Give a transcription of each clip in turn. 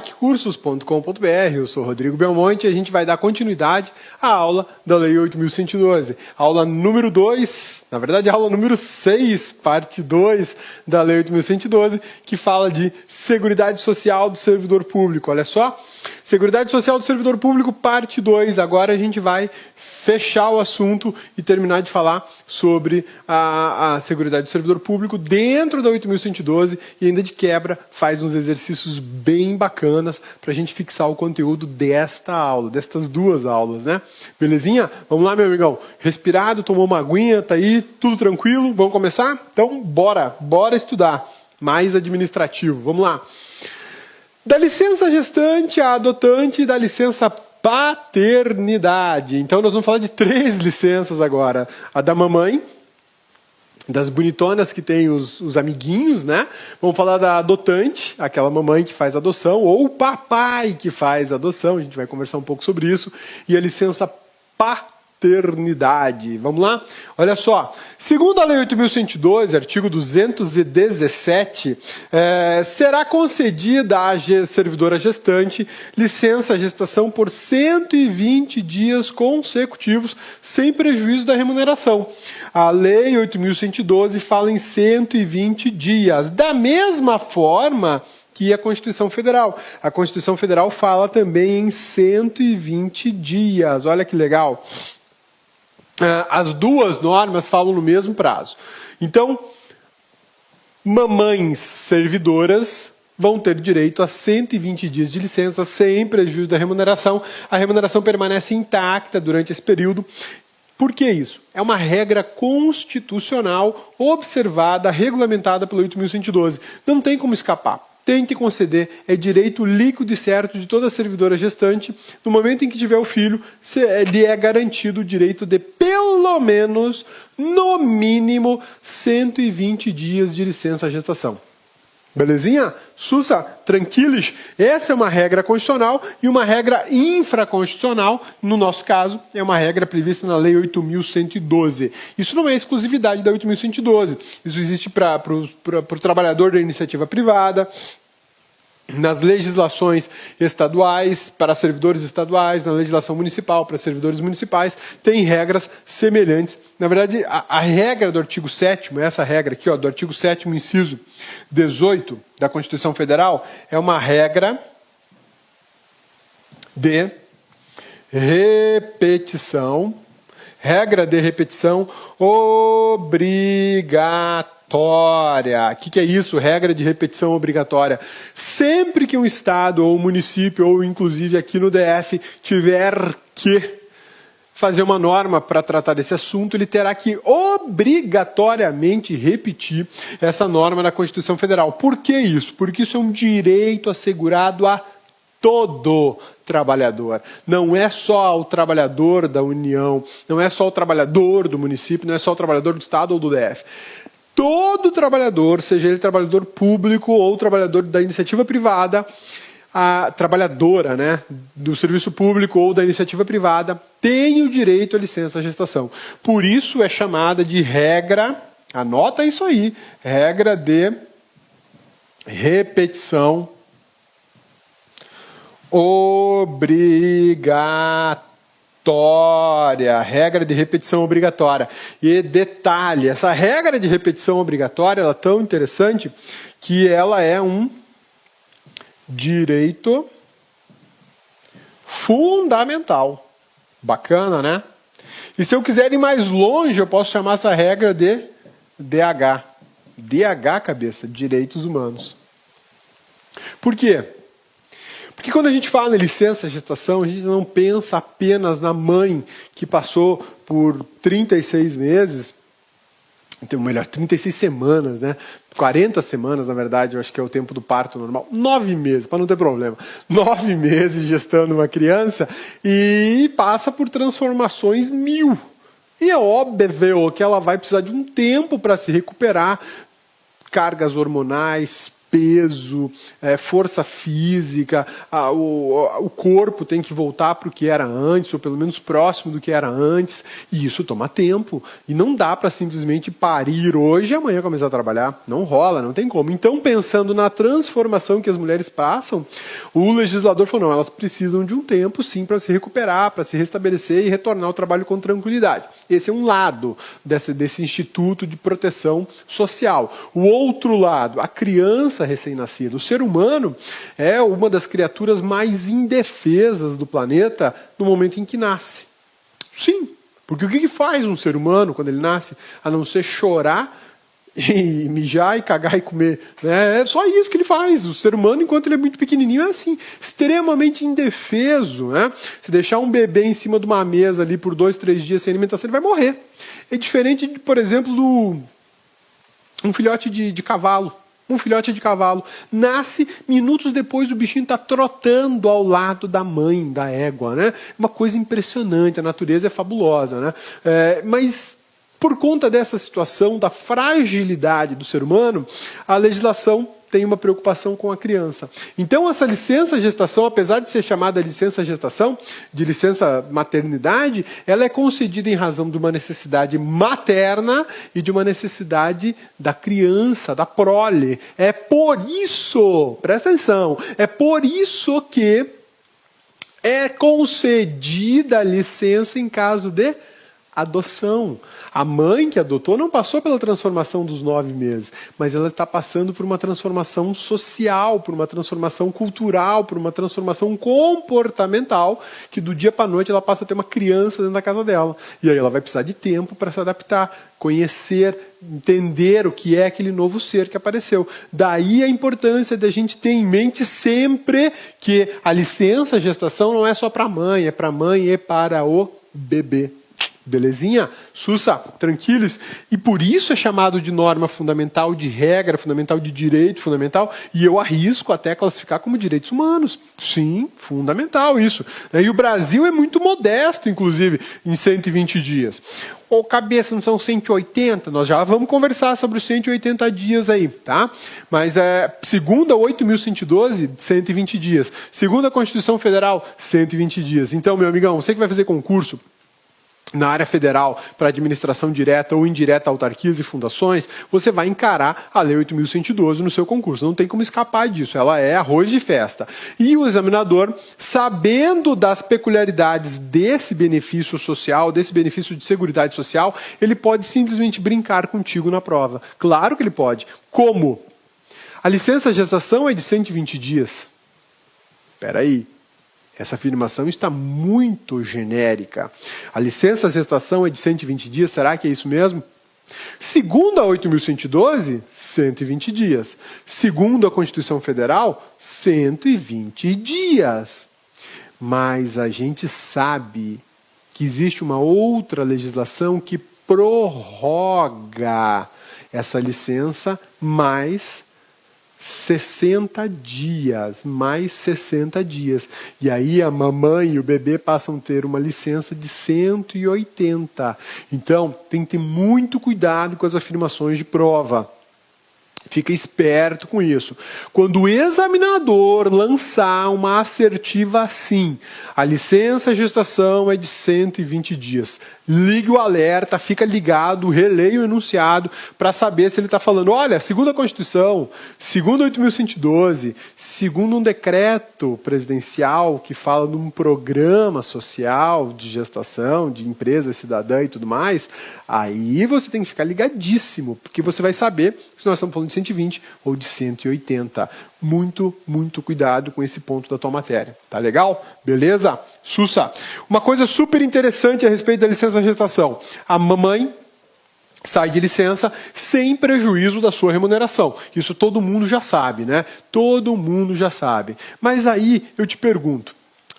cursos.com.br, eu sou Rodrigo Belmonte e a gente vai dar continuidade à aula da Lei 8.112. Aula número 2, na verdade aula número 6, parte 2 da Lei 8.112, que fala de Seguridade Social do Servidor Público. Olha só, Seguridade Social do Servidor Público, parte 2. Agora a gente vai fechar o assunto e terminar de falar sobre a Seguridade do Servidor Público dentro da 8.112 e ainda de quebra faz uns exercícios bem bacanas para a gente fixar o conteúdo desta aula, destas duas aulas, né? Belezinha? Vamos lá, meu amigão. Respirado, tomou uma aguinha, tá aí, tudo tranquilo? Vamos começar? Então, bora estudar. Mais administrativo. Vamos lá. Da licença gestante à adotante e da licença paternidade. Então nós vamos falar de 3 licenças agora. A da mamãe, das bonitonas que tem os amiguinhos, né? Vamos falar da adotante, aquela mamãe que faz adoção, ou o papai que faz adoção. A gente vai conversar um pouco sobre isso. E a licença paternidade. Vamos lá? Olha só. Segundo a Lei 8.112, artigo 217, será concedida à servidora gestante licença gestação por 120 dias consecutivos, sem prejuízo da remuneração. A Lei 8.112 fala em 120 dias. Da mesma forma que a Constituição Federal. A Constituição Federal fala também em 120 dias. Olha que legal. As duas normas falam no mesmo prazo. Então, mamães servidoras vão ter direito a 120 dias de licença sem prejuízo da remuneração. A remuneração permanece intacta durante esse período. Por que isso? É uma regra constitucional observada, regulamentada pela 8.112. Não tem como escapar. Tem que conceder, é direito líquido e certo de toda servidora gestante. No momento em que tiver o filho, lhe é garantido o direito de pelo menos, no mínimo, 120 dias de licença gestação. Belezinha? Sussa, tranquilos? Essa é uma regra constitucional e uma regra infraconstitucional, no nosso caso, é uma regra prevista na Lei 8.112. Isso não é exclusividade da 8.112. Isso existe para o trabalhador da iniciativa privada, nas legislações estaduais, para servidores estaduais, na legislação municipal, para servidores municipais, tem regras semelhantes. Na verdade, a regra do artigo 7º, essa regra aqui, do artigo 7º, inciso 18 da Constituição Federal, é uma regra de repetição, obrigatória. O que é isso? Regra de repetição obrigatória. Sempre que um estado ou um município, ou inclusive aqui no DF, tiver que fazer uma norma para tratar desse assunto, ele terá que obrigatoriamente repetir essa norma na Constituição Federal. Por que isso? Porque isso é um direito assegurado a todo trabalhador. Não é só o trabalhador da União, não é só o trabalhador do município, não é só o trabalhador do estado ou do DF. Todo trabalhador, seja ele trabalhador público ou trabalhador da iniciativa privada, a trabalhadora, né, do serviço público ou da iniciativa privada, tem o direito à licença gestação. Por isso é chamada de regra, anota isso aí, regra de repetição obrigatória. Regra de repetição obrigatória. E detalhe, essa regra de repetição obrigatória ela é tão interessante que ela é um direito fundamental. Bacana, né? E se eu quiser ir mais longe, eu posso chamar essa regra de DH. DH, cabeça, direitos humanos. Por quê? Porque quando a gente fala em licença gestação, a gente não pensa apenas na mãe que passou por 36 meses, então, melhor, 36 semanas, né? 40 semanas, na verdade, eu acho que é o tempo do parto normal. 9 meses, para não ter problema. 9 meses gestando uma criança e passa por transformações 1000. E é óbvio que ela vai precisar de um tempo para se recuperar, cargas hormonais, peso, força física, o corpo tem que voltar para o que era antes, ou pelo menos próximo do que era antes, e isso toma tempo. E não dá para simplesmente parir hoje e amanhã começar a trabalhar. Não rola, não tem como. Então, pensando na transformação que as mulheres passam, o legislador falou, não, elas precisam de um tempo, sim, para se recuperar, para se restabelecer e retornar ao trabalho com tranquilidade. Esse é um lado desse instituto de proteção social. O outro lado, a criança recém-nascida. O ser humano é uma das criaturas mais indefesas do planeta no momento em que nasce. Sim, porque o que faz um ser humano quando ele nasce, a não ser chorar e mijar e cagar e comer, né? É só isso que ele faz. O ser humano, enquanto ele é muito pequenininho, é assim, extremamente indefeso, né? Se deixar um bebê em cima de uma mesa ali por 2, 3 dias sem alimentação, ele vai morrer. É diferente, por exemplo, um filhote de cavalo. Um filhote de cavalo nasce, minutos depois o bichinho está trotando ao lado da mãe, da égua, né? Uma coisa impressionante, a natureza é fabulosa, né? Mas por conta dessa situação, da fragilidade do ser humano, a legislação tem uma preocupação com a criança. Então, essa licença gestação, apesar de ser chamada licença gestação, de licença maternidade, ela é concedida em razão de uma necessidade materna e de uma necessidade da criança, da prole. É por isso, presta atenção, é por isso que é concedida a licença em caso de adoção. A mãe que adotou não passou pela transformação dos 9 meses, mas ela está passando por uma transformação social, por uma transformação cultural, por uma transformação comportamental, que do dia para a noite ela passa a ter uma criança dentro da casa dela. E aí ela vai precisar de tempo para se adaptar, conhecer, entender o que é aquele novo ser que apareceu. Daí a importância de a gente ter em mente sempre que a licença gestação não é só para a mãe, é para a mãe e para o bebê. Belezinha? Sussa, tranquilos? E por isso é chamado de norma fundamental, de regra fundamental, de direito fundamental, e eu arrisco até classificar como direitos humanos. Sim, fundamental isso. E o Brasil é muito modesto, inclusive, em 120 dias. Ou cabeça, não são 180? Nós já vamos conversar sobre os 180 dias aí, tá? Mas segundo a 8.112, 120 dias. Segundo a Constituição Federal, 120 dias. Então, meu amigão, você que vai fazer concurso na área federal para administração direta ou indireta, autarquias e fundações, você vai encarar a Lei 8.112 no seu concurso. Não tem como escapar disso, ela é arroz de festa. E o examinador, sabendo das peculiaridades desse benefício social, desse benefício de seguridade social, ele pode simplesmente brincar contigo na prova. Claro que ele pode. Como? A licença gestação é de 120 dias. Espera aí. Essa afirmação está muito genérica. A licença gestação é de 120 dias, será que é isso mesmo? Segundo a 8.112, 120 dias. Segundo a Constituição Federal, 120 dias. Mas a gente sabe que existe uma outra legislação que prorroga essa licença mais 60 dias, mais 60 dias. E aí a mamãe e o bebê passam a ter uma licença de 180. Então, tem que ter muito cuidado com as afirmações de prova. Fica esperto com isso. Quando o examinador lançar uma assertiva assim, a licença gestação é de 120 dias. Ligue o alerta, fica ligado, releia o enunciado para saber se ele está falando, olha, segundo a Constituição, segundo 8.112, segundo um decreto presidencial que fala de um programa social de gestação, de empresa cidadã e tudo mais, aí você tem que ficar ligadíssimo, porque você vai saber se nós estamos falando de 120 ou de 180. Muito, muito cuidado com esse ponto da tua matéria. Tá legal? Beleza? Sussa. Uma coisa super interessante a respeito da licença gestação. A mamãe sai de licença sem prejuízo da sua remuneração. Isso todo mundo já sabe, né? Todo mundo já sabe. Mas aí eu te pergunto,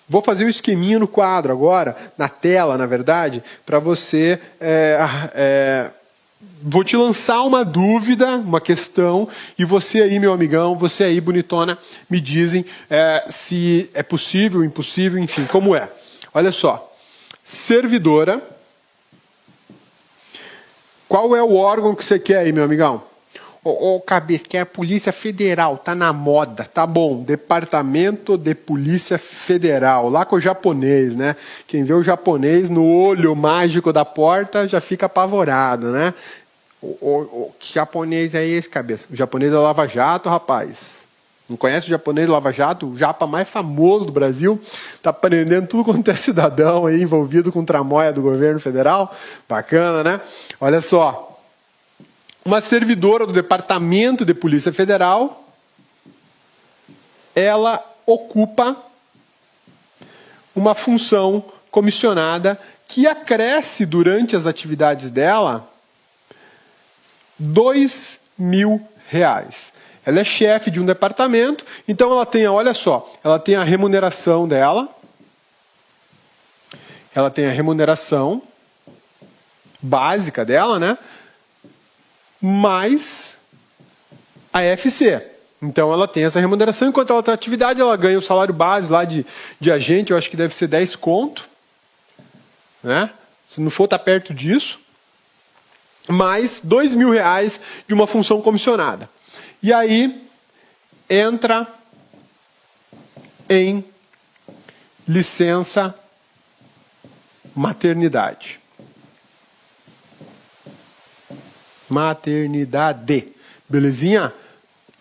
vou fazer um esqueminha no quadro agora, na tela, na verdade, para você... Vou te lançar uma dúvida, uma questão, e você aí, meu amigão, você aí, bonitona, me dizem se é possível, impossível, enfim, como é. Olha só, servidora, qual é o órgão que você quer aí, meu amigão? Ô, cabeça, que é a Polícia Federal, tá na moda, tá bom. Departamento de Polícia Federal, lá com o japonês, né? Quem vê o japonês no olho mágico da porta já fica apavorado, né? Que japonês é esse, cabeça? O japonês é Lava Jato, rapaz. Não conhece o japonês Lava Jato? O japa mais famoso do Brasil. Está prendendo tudo quanto é cidadão aí envolvido com tramóia do governo federal. Bacana, né? Olha só. Uma servidora do Departamento de Polícia Federal, ela ocupa uma função comissionada que acresce durante as atividades dela R$2.000. Ela é chefe de um departamento, então ela tem, olha só, ela tem a remuneração dela, ela tem a remuneração básica dela, né? Mais a FC. Então ela tem essa remuneração, enquanto ela está em atividade, ela ganha o salário base lá de agente, eu acho que deve ser 10 conto, né? Se não for, tá perto disso. Mais R$2.000 de uma função comissionada. E aí entra em licença maternidade. Maternidade. Belezinha?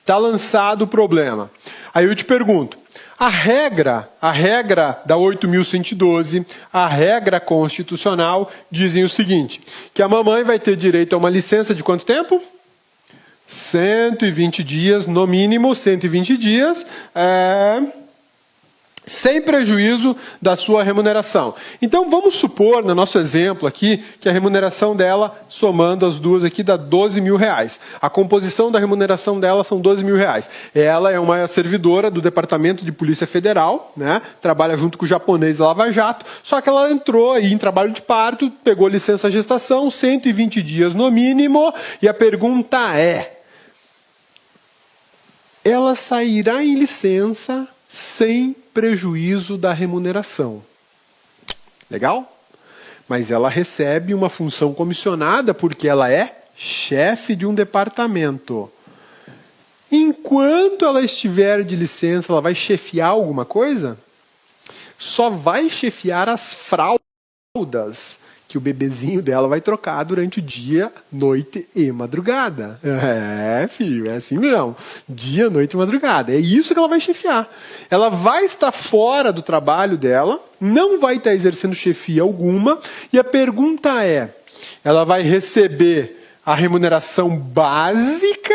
Tá lançado o problema. Aí eu te pergunto, a regra da 8.112, a regra constitucional, dizem o seguinte, que a mamãe vai ter direito a uma licença de quanto tempo? 120 dias, no mínimo 120 dias, sem prejuízo da sua remuneração. Então vamos supor, no nosso exemplo aqui, que a remuneração dela, somando as duas aqui, dá R$12.000. A composição da remuneração dela são R$12.000. Ela é uma servidora do Departamento de Polícia Federal, né? Trabalha junto com o japonês Lava Jato, só que ela entrou aí em trabalho de parto, pegou licença gestação, 120 dias no mínimo, e a pergunta é, ela sairá em licença sem prejuízo da remuneração. Legal? Mas ela recebe uma função comissionada porque ela é chefe de um departamento. Enquanto ela estiver de licença, ela vai chefiar alguma coisa? Só vai chefiar as fraldas que o bebezinho dela vai trocar durante o dia, noite e madrugada. Filho, é assim mesmo. Dia, noite e madrugada. É isso que ela vai chefiar. Ela vai estar fora do trabalho dela, não vai estar exercendo chefia alguma, e a pergunta é, ela vai receber a remuneração básica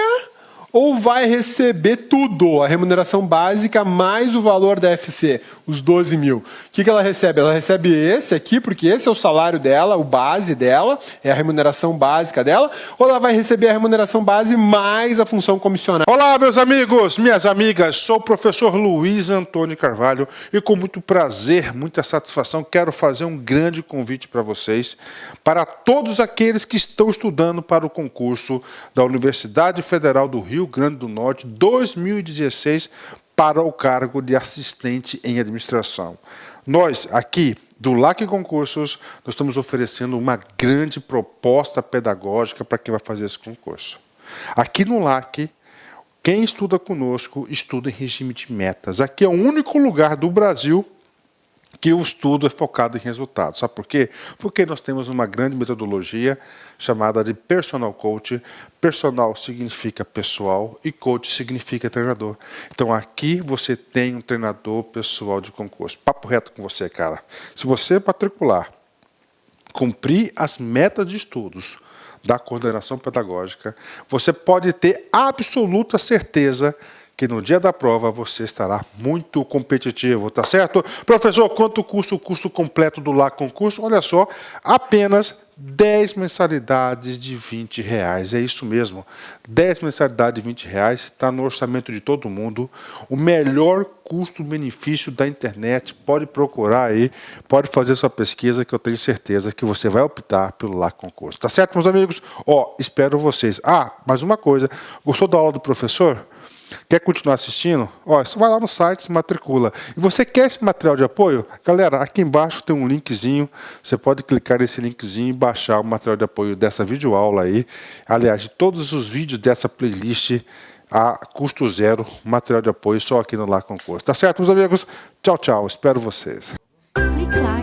ou vai receber tudo, a remuneração básica mais o valor da FC, os 12.000. O que ela recebe? Ela recebe esse aqui, porque esse é o salário dela, o base dela, é a remuneração básica dela, ou ela vai receber a remuneração base mais a função comissionada? Olá, meus amigos, minhas amigas, sou o professor Luiz Antônio Carvalho e com muito prazer, muita satisfação, quero fazer um grande convite para vocês, para todos aqueles que estão estudando para o concurso da Universidade Federal do Rio Grande do Norte 2016 para o cargo de assistente em administração. Nós aqui do LAC Concursos, nós estamos oferecendo uma grande proposta pedagógica para quem vai fazer esse concurso. Aqui no LAC, quem estuda conosco, estuda em regime de metas. Aqui é o único lugar do Brasil que o estudo é focado em resultados. Sabe por quê? Porque nós temos uma grande metodologia chamada de Personal Coach. Personal significa pessoal e coach significa treinador. Então aqui você tem um treinador pessoal de concurso. Papo reto com você, cara. Se você matricular, cumprir as metas de estudos da coordenação pedagógica, você pode ter absoluta certeza que no dia da prova você estará muito competitivo, tá certo? Professor, quanto custa o curso completo do LAC Concurso? Olha só, apenas 10 mensalidades de R$20. É isso mesmo, 10 mensalidades de R$20, está no orçamento de todo mundo, o melhor custo-benefício da internet, pode procurar aí, pode fazer sua pesquisa que eu tenho certeza que você vai optar pelo LAC Concurso. Tá certo, meus amigos? Ó, espero vocês. Ah, mais uma coisa, gostou da aula do professor? Quer continuar assistindo? Ó, só vai lá no site, se matricula. E você quer esse material de apoio? Galera, aqui embaixo tem um linkzinho. Você pode clicar nesse linkzinho e baixar o material de apoio dessa videoaula aí. Aliás, de todos os vídeos dessa playlist a custo zero, material de apoio só aqui no Lar Concurso. Tá certo, meus amigos? Tchau, tchau. Espero vocês. Clique lá.